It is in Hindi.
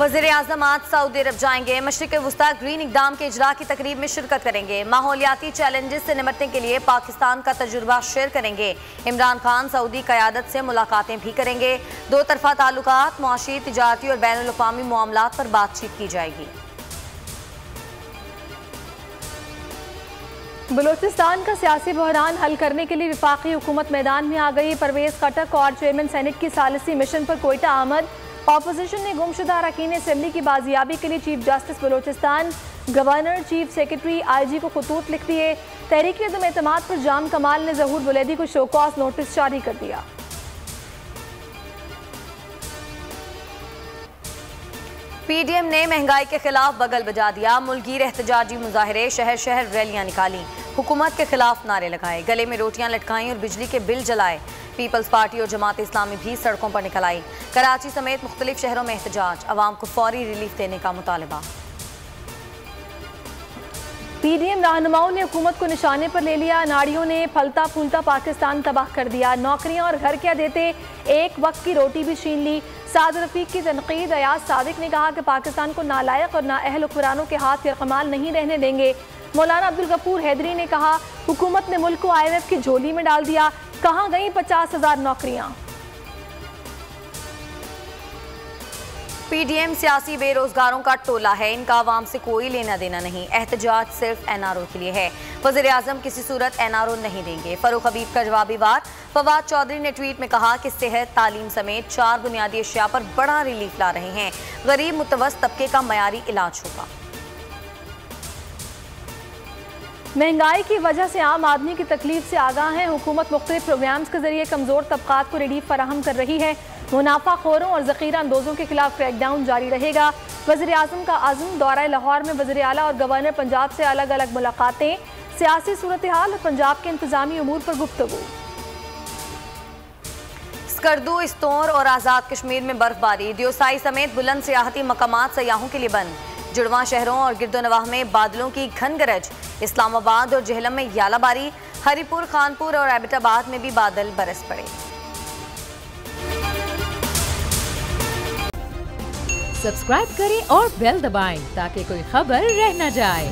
वज़ीर-ए-आज़म आज सऊदी अरब जाएंगे। मशरिक़ वुस्ता ग्रीन इक़दाम के इजरा की तकरीब में शिरकत करेंगे। माहौलियाती चैलेंजेस से निपटने के लिए पाकिस्तान का तजुर्बा शेयर करेंगे। इमरान खान सऊदी क़यादत से मुलाकातें भी करेंगे। दो तरफ़ा ताल्लुकात, मुआशी, तिजारती और बैनुल-अक़वामी मामलात पर बातचीत की जाएगी। बलूचिस्तान का सियासी बहरान हल करने के लिए वफाकी हुकूमत मैदान में आ गई। परवेज खटक और चेयरमैन सेनेट की सालिसी मिशन पर कोयटा आमद। ऑपोजिशन ने गुमशुदा अरकान असेंबली की बाजियाबी के लिए chief justice Balochistan, governor, chief secretary, IG को खतूत लिख दिए। तहरीक अदम एतमाद पर जाम कमाल ने ज़हूर बुलैदी को शोकॉज नोटिस जारी कर दिया। PDM ने महंगाई के खिलाफ बगल बजा दिया। मुल्कगीर एहतजाजी मुजाहरे, शहर शहर रैलियां निकाली, हुकूमत के खिलाफ नारे लगाए, गले में रोटियां लटकाई और बिजली के बिल जलाए। पीपल्स पार्टी और जमात इस्लामी भी सड़कों पर निकल आई। कराची समेत मुख्तलिफ शहरों में एहतजाज, अवाम को फौरी रिलीफ देने का मुतालबा। PDM रहनुमाओं ने हुकूमत को निशाने पर ले लिया। नाड़ियों ने फलता फूलता पाकिस्तान तबाह कर दिया। नौकरियां और घर क्या देते, एक वक्त की रोटी भी छीन ली। साद रफीक की तनकीद। अयाज सादिक ने कहा कि पाकिस्तान को नालायक और नाअहल हुक्मरानों के हाथ यरकमाल नहीं रहने देंगे। मौलाना अब्दुल गफूर हैदरी ने कहा हुकूमत ने मुल्क को IMF की झोली में डाल दिया। कहाँ गई 50,000 नौकरियां। PDM सियासी बेरोजगारों का टोला है, इनका आवाम से कोई लेना देना नहीं। एहतजाज सिर्फ NRO के लिए है। वज़ीर-ए-आज़म किसी सूरत NRO नहीं देंगे। फरूख हबीब का जवाबी वार। फवाद चौधरी ने ट्वीट में कहा कि सेहत, तालीम समेत 4 बुनियादी अशिया पर बड़ा रिलीफ ला रहे हैं। गरीब मुतवस्सित तबके का मयारी इलाज होगा। महंगाई की वजह से आम आदमी की तकलीफ से आगाह है। हुकूमत मुख्तलिफ प्रोग्राम्स के जरिए कमजोर तबकात को रिलीफ फराहम कर रही है। मुनाफाखोरों और ज़ख़ीरा अंदोज़ों के खिलाफ क्रैकडाउन जारी रहेगा। वज़ीर-ए-आज़म का आज़म। दौरा लाहौर में वज़ीर आला और गवर्नर पंजाब से अलग अलग मुलाकातें। सियासी सूरत हाल और पंजाब के इंतजामी उमूर पर गुफ्तगू। स्कर्दू, इस्तौर और आज़ाद कश्मीर में बर्फबारी। दियोसाई समेत बुलंद सियाहती मकामात सयाहों के लिए बंद। जुड़वा शहरों और गिरदोनवाह में बादलों की घन गरज। इस्लामाबाद और जेहलम में यालाबारी। हरीपुर, खानपुर और एबटाबाद में भी बादल बरस पड़े। सब्सक्राइब करें और बेल दबाएं ताकि कोई खबर रह न जाए।